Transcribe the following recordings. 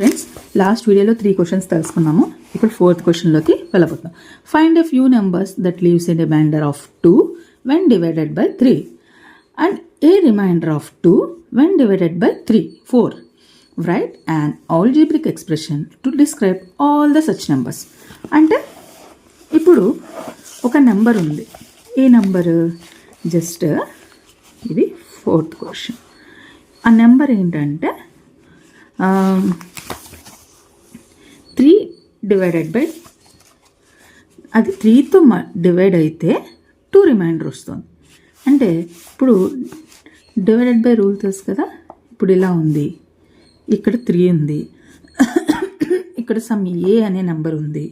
Friends, last వీడియోలో 3 questions తెలుసుకున్నాము. ఇప్పుడు 4th క్వశ్చన్లోకి వెళ్ళబోతున్నాం. Find a few numbers that leaves in a remainder of 2 when divided by 3 and a remainder of 2 when divided by 4. Write an algebraic expression to describe all the such numbers. అంటే ఇప్పుడు ఒక number ఉంది. ఈ number just ఇది 4th question. ఆ number ఏంటంటే 3 divided by, అది 3తో divide అయితే 2 రిమైండర్ వస్తుంది. అంటే ఇప్పుడు డివైడెడ్ బై రూల్ తెలుసు కదా. ఇప్పుడు ఇలా ఉంది, ఇక్కడ 3 ఉంది, ఇక్కడ సమ్ ఏ అనే నెంబర్ ఉంది.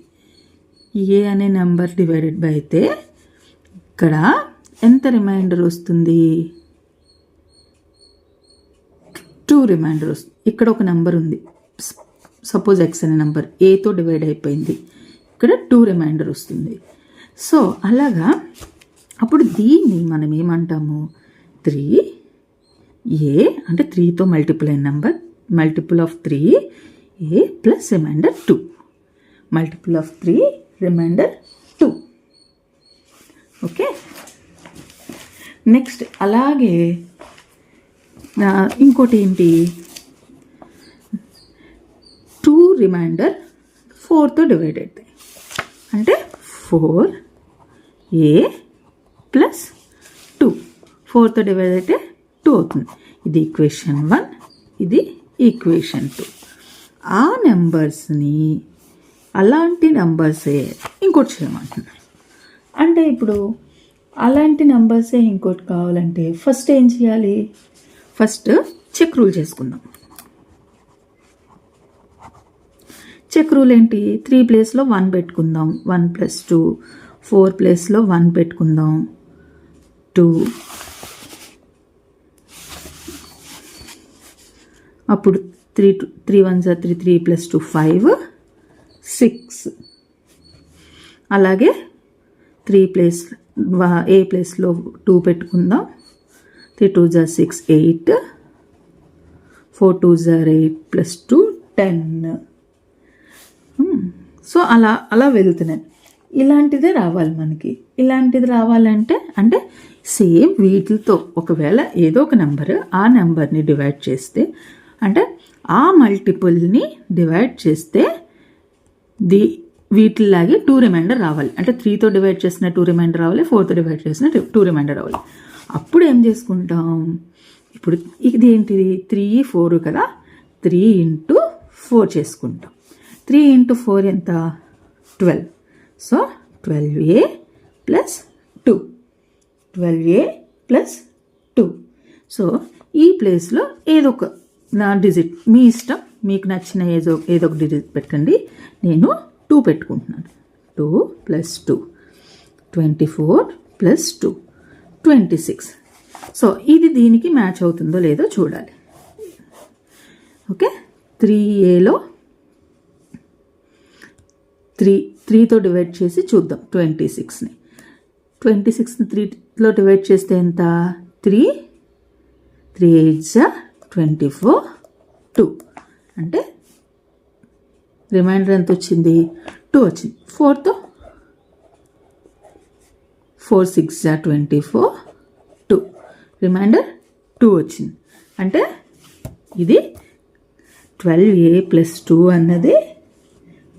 ఏ అనే నెంబర్ డివైడెడ్ బై అయితే ఇక్కడ ఎంత రిమైండర్ వస్తుంది? 2 రిమైండర్ వస్తుంది. ఇక్కడ ఒక నెంబర్ ఉంది, సపోజ్ ఎక్స్ అనే నెంబర్ ఏతో డివైడ్ అయిపోయింది, ఇక్కడ 2 రిమైండర్ వస్తుంది. సో అలాగా అప్పుడు దీన్ని మనం ఏమంటాము? 3a అంటే 3తో మల్టిపుల్ అయిన number, multiple of 3a plus remainder 2, multiple of 3 remainder 2. Okay, next అలాగే ఇంకోటి ఏంటి? 2 రిమైండర్ 4తో డివైడ్ అవుతాయి. అంటే 4a ప్లస్ 2, 4తో డివైడ్ అయితే 2 అవుతుంది. ఇది ఈక్వేషన్ 1, ఇది ఈక్వేషన్ 2. ఆ నెంబర్స్ని అలాంటి నెంబర్సే ఇంకోటి చేయమంటున్నాను. అంటే ఇప్పుడు అలాంటి నెంబర్సే ఇంకోటి కావాలంటే ఫస్ట్ ఏం చేయాలి? ఫస్ట్ చెక్ రూల్ చేసుకుందాం. చెక్ రూల్ ఏంటి? 3 ప్లేస్లో 1 పెట్టుకుందాం, 1 + 2. 4 ప్లేస్లో 1 పెట్టుకుందాం, 2. అప్పుడు 3 1 3, 3 + 2 5, 6. అలాగే 3 ప్లేస్ ఏ ప్లేస్లో 2 పెట్టుకుందాం, 3 2 6, 8. 4 2 8 + 2 10. సో అలా వెళ్తున్నాయి. ఇలాంటిదే రావాలి మనకి. ఇలాంటిది రావాలంటే అంటే సేమ్ వీటితో ఒకవేళ ఏదో ఒక నెంబర్ ఆ నెంబర్ని డివైడ్ చేస్తే, అంటే ఆ మల్టిపుల్ని డివైడ్ చేస్తే వీటిలాగే 2 రిమైండర్ రావాలి. అంటే 3తో డివైడ్ చేసిన 2 రిమైండర్ రావాలి, 4తో డివైడ్ చేసిన 2 రిమైండర్ రావాలి. అప్పుడు ఏం చేసుకుంటాం? ఇప్పుడు ఇది ఏంటిది? 3 4 కదా, 3 × 4 చేసుకుంటాం. 3 × 4 ఎంత? 12. So 12a + 2, 12a + 2. సో ఈ ప్లేస్లో ఏదో ఒక డిజిట్ మీ ఇష్టం, మీకు నచ్చిన ఏదో ఒక డిజిట్ పెట్టండి. నేను 2 పెట్టుకుంటున్నాను. 2 + 2, 24 + 2, 26. సో ఇది దీనికి మ్యాచ్ అవుతుందో లేదో చూడాలి. ఓకే, 3aలో 3తో డివైడ్ చేసి చూద్దాం. 26ని 3లో డివైడ్ చేస్తే ఎంత? 3 8 24, 2. అంటే రిమైండర్ ఎంత వచ్చింది? 2 వచ్చింది. 4తో 4 6 24, 2. రిమైండర్ 2 వచ్చింది. అంటే ఇది 12a + 2 అన్నది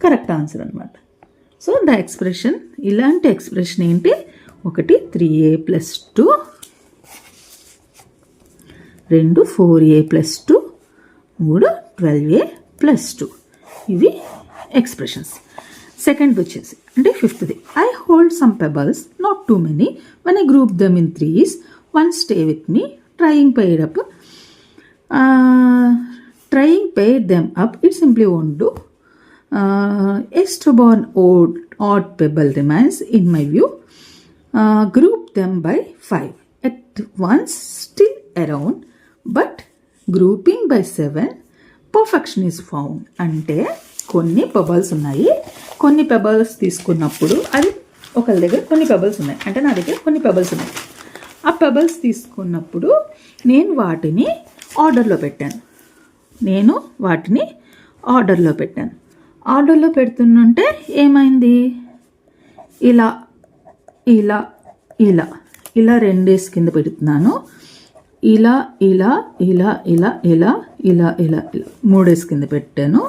కరెక్ట్ ఆన్సర్ అనమాట. సో ద ఎక్స్ప్రెషన్, ఇలాంటి ఎక్స్ప్రెషన్ ఏంటి? ఒకటి 3a + 2, 2 4a + 2, 3 12a + 2. ఇవి ఎక్స్ప్రెషన్స్. సెకండ్ వచ్చేసి అంటే 5th. I hold some pebbles, not too many, when I group them in 3s, one stay with me, trying pair them up, it simply won't do. A stubborn odd pebble remains in my view. Group them by 5. At once still around, but grouping by 7, perfection is found. అంటే కొన్ని pebbles ఉన్నాయి. కొన్ని pebbles తీసుకున్నప్పుడు అది ఒకళ్ళ దగ్గర కొన్ని pebbles ఉన్నాయి, అంటే నా దగ్గర కొన్ని పెబల్స్ ఉన్నాయి. ఆ పెబల్స్ తీసుకున్నప్పుడు నేను వాటిని ఆర్డర్లో పెట్టాను. నేను వాటిని ఆర్డర్లో పెట్టాను. ఆర్డర్లో పెడుతుంటే ఏమైంది, ఇలా ఇలా ఇలా ఇలా 2 డేస్ కింద పెడుతున్నాను, ఇలా ఇలా ఇలా ఇలా ఇలా ఇలా ఇలా ఇలా 3 డేస్ కింద పెట్టాను.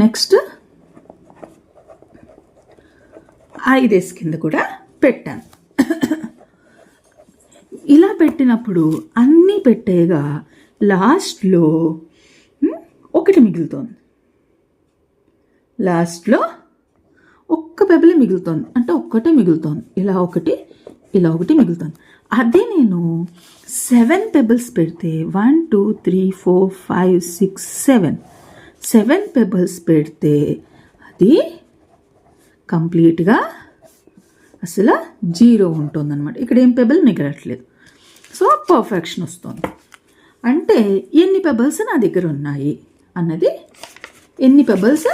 నెక్స్ట్ 5 డేస్ కింద కూడా పెట్టాను. ఇలా పెట్టినప్పుడు అన్నీ పెట్టేగా లాస్ట్లో ఒకటి మిగులుతోంది. లాస్ట్లో ఒక్క పెబలే మిగులుతోంది, అంటే ఒక్కటే మిగులుతోంది. ఇలా ఒకటి ఇలా ఒకటి మిగులుతోంది. అదే నేను 7 పెబల్స్ పెడితే 1 2 3 4 5 6 7 పెబల్స్ పెడితే అది కంప్లీట్గా అసలు 0 ఉంటుందన్నమాట. ఇక్కడ ఏం పెబల్ మిగలట్లేదు. సో పర్ఫెక్షన్ వస్తుంది. అంటే ఎన్ని పెబల్స్ నా దగ్గర ఉన్నాయి అన్నది, ఎన్ని పెబల్స్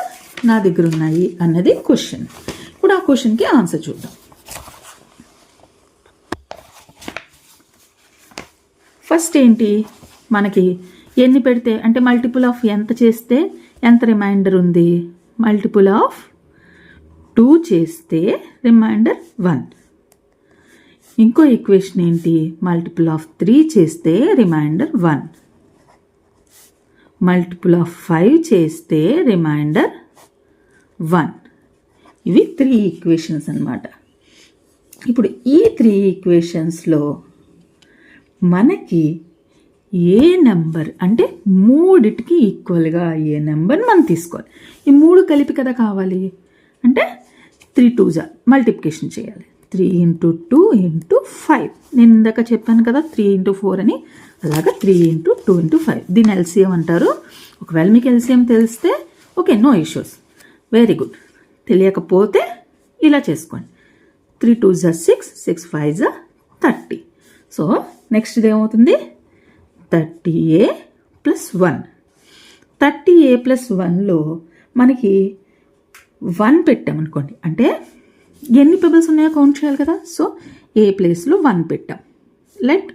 నా దగ్గర ఉన్నాయి అన్నది క్వశ్చన్. ఇప్పుడు ఆ క్వశ్చన్కి ఆన్సర్ చూద్దాం. ఫస్ట్ ఏంటి, మనకి ఎన్ని పెడితే అంటే మల్టిపుల్ ఆఫ్ ఎంత చేస్తే ఎంత రిమైండర్ ఉంది, మల్టిపుల్ ఆఫ్ 2 చేస్తే రిమైండర్ 1. ఇంకో ఈక్వేషన్ ఏంటి, మల్టిపుల్ ఆఫ్ 3 చేస్తే రిమైండర్ 1, మల్టిపుల్ ఆఫ్ 5 చేస్తే రిమైండర్ 1. ఇవి 3 ఈక్వేషన్స్ అన్నమాట. ఇప్పుడు ఈ 3 ఈక్వేషన్స్లో మనకి ఏ నెంబర్ అంటే 3టికి ఈక్వల్గా అయ్యే నెంబర్ మనం తీసుకోవాలి. ఈ 3 కలిపి కదా కావాలి, అంటే 3 2s మల్టిప్లికేషన్ చేయాలి. 3 × 2 × 5. నేను ఇందాక చెప్పాను కదా 3 × 4 అని, అలాగా 3 × 2 × 5. దీన్ని ఎల్సిఎం అంటారు. ఒకవేళ మీకు ఎల్సిఎం తెలిస్తే okay, no issues, very good. తెలియకపోతే ఇలా చేసుకోండి. 3 2s 6, 6 5s 30. సో నెక్స్ట్ ఏమవుతుంది, 30a + 1. 30a + 1లో మనకి 1 పెట్టామనుకోండి, అంటే ఎన్ని పెబల్స్ ఉన్నాయో కౌంట్ చేయాలి కదా. సో ఏ ప్లేస్లో 1 పెట్టాం. Let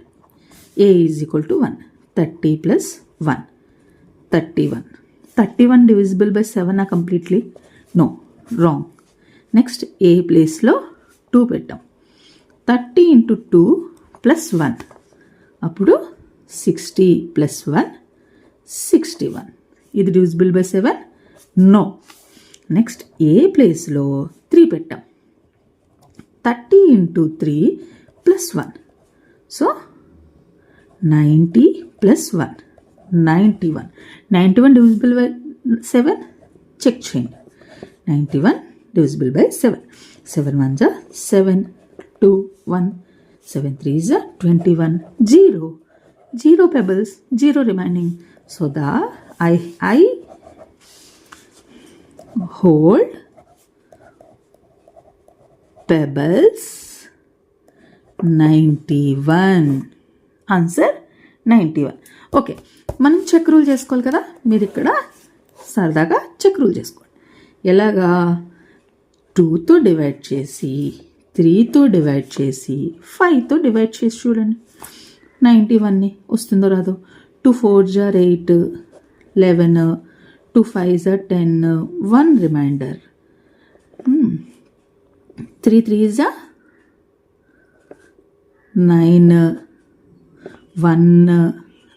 a = 1. 30 + 1 31. 31 divisible by 7 completely, no, wrong. Next a ప్లేస్లో 2 పెట్టాం. 30 × 2 + 1, అప్పుడు 60 + 1 61. ఇది divisible by 7, no. Next a ప్లేస్లో 3 పెట్టాం. 30 × 3 + 1, సో 90 + 1 91. 91 డివిజిబుల్ బై 7, చెక్ చేయండి. 91 divisible by 7. 7 1s 7, 2 1, 7 3s 21. 0 pebbles, 0 remaining. So the I hold pebbles 91. Answer 91. Okay, మనం check rule చేసుకోవాలి కదా. మీరు ఇక్కడ సరదాగా చెక్ రూల్ చేసుకోండి. ఎలాగా, 2తో డివైడ్ చేసి, 3తో డివైడ్ చేసి, 5తో డివైడ్ చేసి చూడండి. 91ని వస్తుందో రాదో. 2 4s 8, 11, 2 5s 10, 1 రిమైండర్. 3 3s 9, 1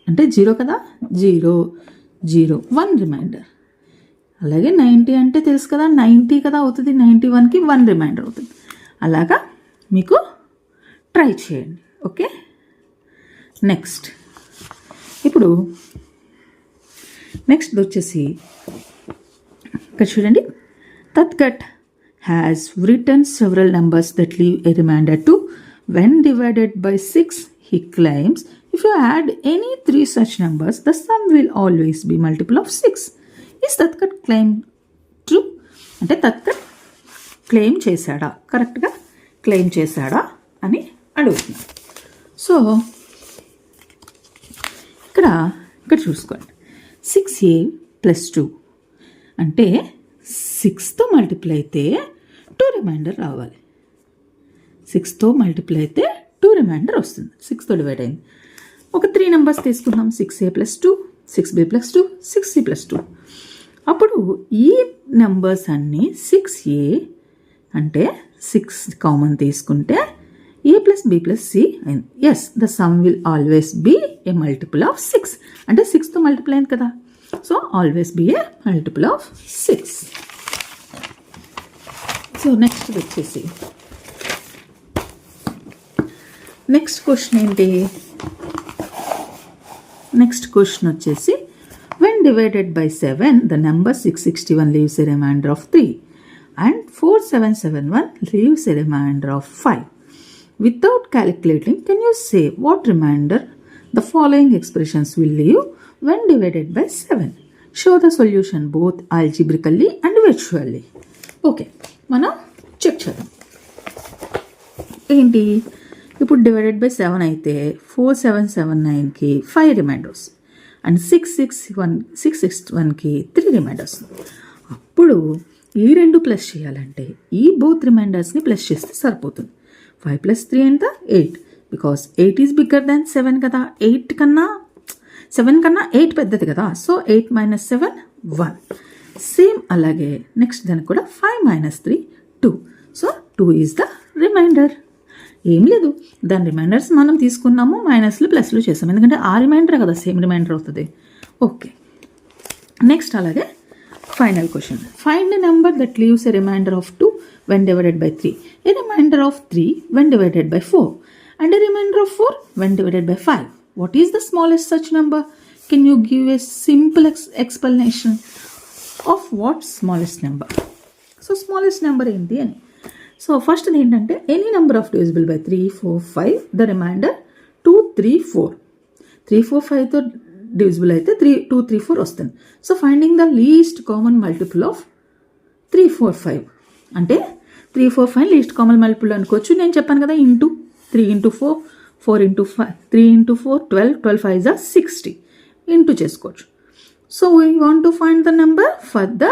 అంటే 0 కదా, 0 0 1 రిమైండర్. అలాగే 90 అంటే తెలుసు కదా, 90 కదా అవుతుంది. 91కి 1 రిమైండర్ అవుతుంది. అలాగా మీకు ట్రై చేయండి. ఓకే, నెక్స్ట్ ఇప్పుడు నెక్స్ట్ వచ్చేసి ఇక్కడ చూడండి. తత్కట్ has return several numbers that leave a remainder two when divided by 6. He claims if you add any 3 such numbers, the sum will always be multiple of 6. Is Tatkat claim true? అంటే తత్కట్ claim చేశాడా, కరెక్ట్గా claim చేశాడా అని అడుగుతున్నాను. So ఇక్కడ చూసుకోండి. 6a + 2 అంటే 6తో multiply అయితే 2 రిమైండర్ రావాలి. 6తో మల్టిప్లై అయితే 2 రిమైండర్ వస్తుంది. 6తో డివైడ్ అయింది. ఒక 3 నెంబర్స్ తీసుకుందాం. 6a + 2, 6b + 2, 6c + 2. అప్పుడు ఈ నెంబర్స్ అన్నీ 6a అంటే 6 కామన్ తీసుకుంటే a plus b plus c అయింది. Yes, the sum will always be a multiple of 6 అంటే 6తో మల్టిపుల్ అయింది కదా. So always be a multiple of 6. So next వచ్చేసి నెక్స్ట్ క్వశ్చన్ ఏంటి? నెక్స్ట్ క్వశ్చన్ వచ్చేసి when divided by 7 the number 661 leaves a remainder of 3 and 4771 leaves a remainder of 5. Without calculating, can you say what remainder the following expressions will leave when divided by 7? Show the solution both algebraically and visually. Okay, మనం check చేద్దాం. ఏంటి ఇప్పుడు divided by 7 అయితే 4779కి 5 reminders and 661కి 3 reminders. అప్పుడు ఈ రెండు plus చేయాలంటే ఈ బోత్ రిమైండర్స్ని ప్లస్ చేస్తే సరిపోతుంది. 5 + 3 ఎంత? 8. బికాస్ 8 ఈజ్ బిగ్గర్ దాన్ 7 కదా. 7 కన్నా 8 పెద్దది కదా. సో 8 - 7 1. సేమ్ అలాగే నెక్స్ట్ దానికి కూడా 5 - 3 2. So 2 is the remainder. ఏం లేదు, దాని రిమైండర్స్ మనం తీసుకున్నాము, మైనస్లు ప్లస్లు చేసాము, ఎందుకంటే ఆ రిమైండర్ కదా సేమ్ రిమైండర్ అవుతుంది. ఓకే, నెక్స్ట్ అలాగే final question. Find the number that leaves a remainder of 2 when divided by 3, a remainder of 3 when divided by 4, and a remainder of 4 when divided by 5. What is the smallest such number? Can you give a simple explanation of what smallest number? So smallest number ఏంటి అని. So first ఏంటంటే any number of divisible by 3, 4, 5 the remainder 2, 3, 4. 3, 4, 5తో divisible అయితే 2, 3, 4 వస్తుంది. So finding the least common multiple of 3, 4, 5 అంటే 3, 4, 5 least common multiple అనుకోవచ్చు. నేను చెప్పాను కదా, 3 × 4, 4 × 5, 3 × 4 12, 12 5 is 60 ఇంటూ చేసుకోవచ్చు. So we want to find the number for the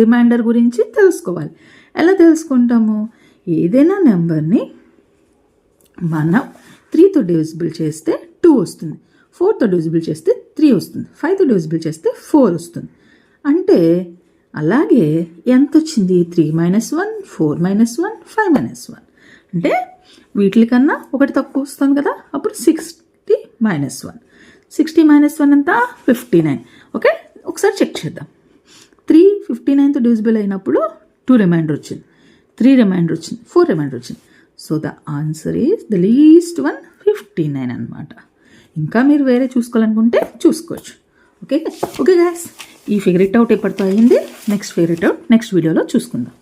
remainder గురించి తెలుసుకోవాలి. ఎలా తెలుసుకుంటాము? ఏదైనా నెంబర్ని మనం 3తో డివిజిబుల్ చేస్తే 2 వస్తుంది, 4తో డివిజిబుల్ చేస్తే 3 వస్తుంది, 5తో డివిజిబుల్ చేస్తే 4 వస్తుంది. అంటే అలాగే ఎంత వచ్చింది? 3 - 1, 4 - 1, 5 - 1. అంటే వీటికన్నా ఒకటి తక్కువ వస్తుంది కదా. అప్పుడు 60 - 1. 60 - 1 అంతా 59. ఓకే, ఒకసారి చెక్ చేద్దాం. 3 59తో డివిజిబుల్ అయినప్పుడు 2 రిమైండర్ వచ్చింది, 3 రిమైండర్ వచ్చింది, 4 రిమైండర్ వచ్చింది. So the answer is the least one 59 అనమాట. ఇంకా మీరు వేరే చూసుకోవాలనుకుంటే చూసుకోవచ్చు. ఓకే ఓకే గాయస్, ఈ ఫిగర్ ఇట్ అవుట్ ఎప్పటితో అయింది. Next figure it out next వీడియోలో చూసుకుందాం.